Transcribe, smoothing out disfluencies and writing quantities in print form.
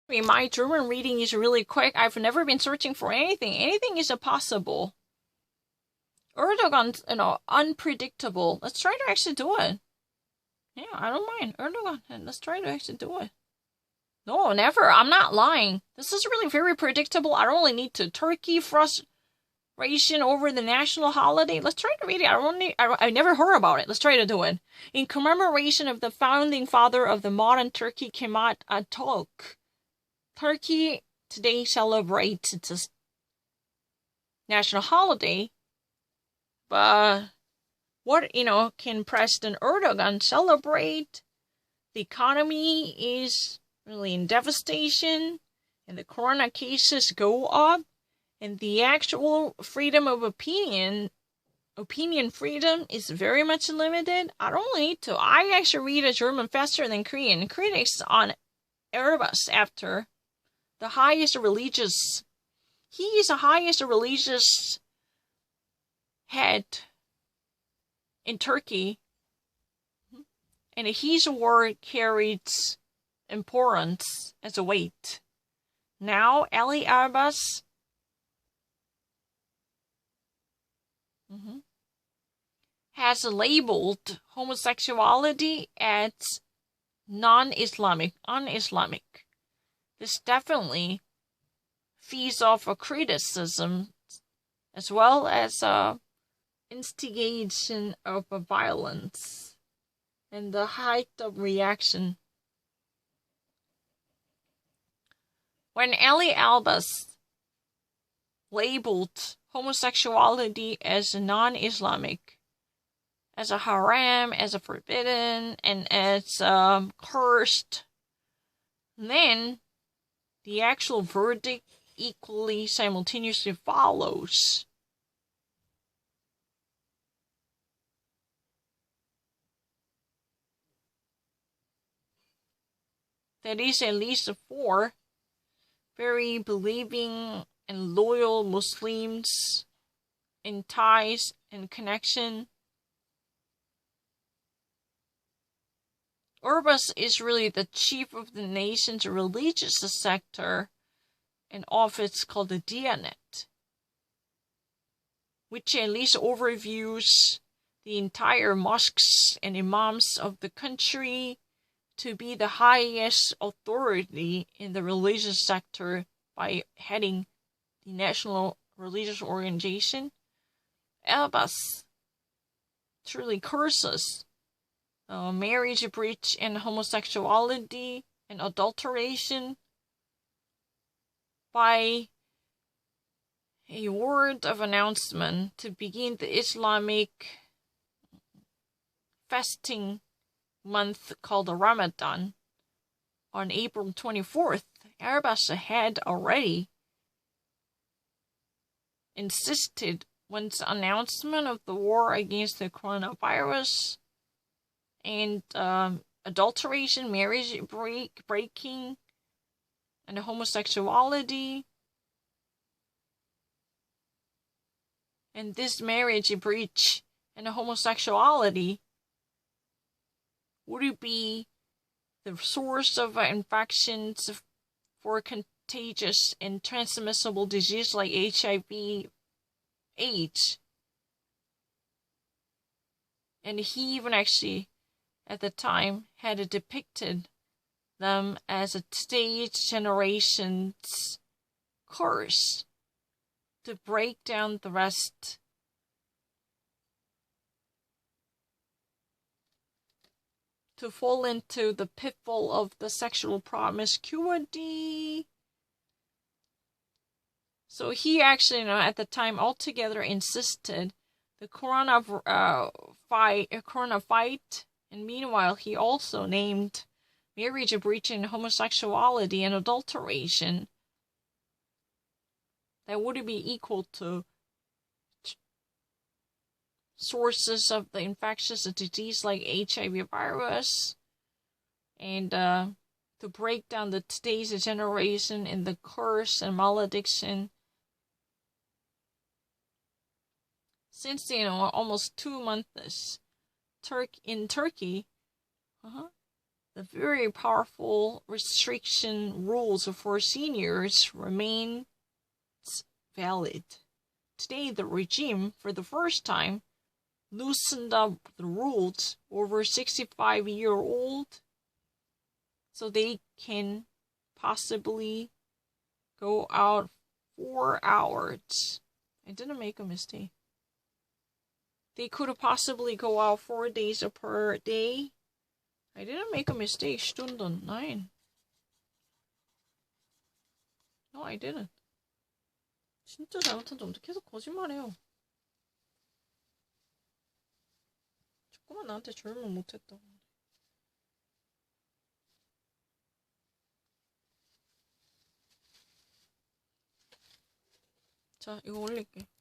I mean, my German reading is really quick. I've never been searching for anything. Anything is possible. Erdogan's, unpredictable. Let's try to actually do it. Yeah, I don't mind. Erdogan, and let's try to actually do it. No, never. I'm not lying. This is really very predictable. I don't really need to. Turkey frustration over the national holiday. Let's try to read it. I never heard about it. Let's try to do it. In commemoration of the founding father of the modern Turkey, Kemal Atatürk, Turkey today celebrates its national holiday. But what, can President Erdogan celebrate? The economy is really in devastation, and the corona cases go up, and the actual freedom of opinion freedom is very much limited. I don't need to. I actually read a German faster than Korean. Critics on Airbus after the highest religious. He is the highest religious head in Turkey, and his word carries importance as a weight. Now, Ali Abbas has labeled homosexuality as non-Islamic, un-Islamic. This definitely feeds off a criticism as well as instigation of violence and the height of reaction. When Ali Abbas labeled homosexuality as non-Islamic, as a haram, as a forbidden, and as cursed, then the actual verdict equally simultaneously follows. That is, at least 4 very believing and loyal Muslims in ties and connection. Urbas is really the chief of the nation's religious sector, an office called the Diyanet, which at least overviews the entire mosques and imams of the country to be the highest authority in the religious sector by heading the National Religious Organization. Abbas truly curses marriage breach and homosexuality and adulteration by a word of announcement to begin the Islamic fasting month called the Ramadan on April 24th. Abbas had already insisted once the announcement of the war against the coronavirus and adulteration, marriage breaking, and homosexuality. And this marriage breach and homosexuality would it be the source of infections for contagious and transmissible disease like HIV, AIDS. And he even actually, at the time, had depicted them as a stage generation's curse to break down the rest. To fall into the pitfall of the sexual promiscuity. So he actually, at the time, altogether insisted the corona fight, and meanwhile, he also named marriage breach and homosexuality and adulteration. That would be equal to sources of the infectious disease like HIV virus, and to break down the today's generation in the curse and malediction. Since almost 2 months in Turkey, the very powerful restriction rules for seniors remain valid. Today, the regime, for the first time, loosened up the rules over 65-year-old so they can possibly go out 4 hours. I didn't make a mistake. They could possibly go out 4 days per day. I didn't make a mistake, Stunden. Nein. No, I didn't. 진짜 잘못한 점도 계속 거짓말해요. 조금만 나한테 조율만 못했다. 자, 이거 올릴게.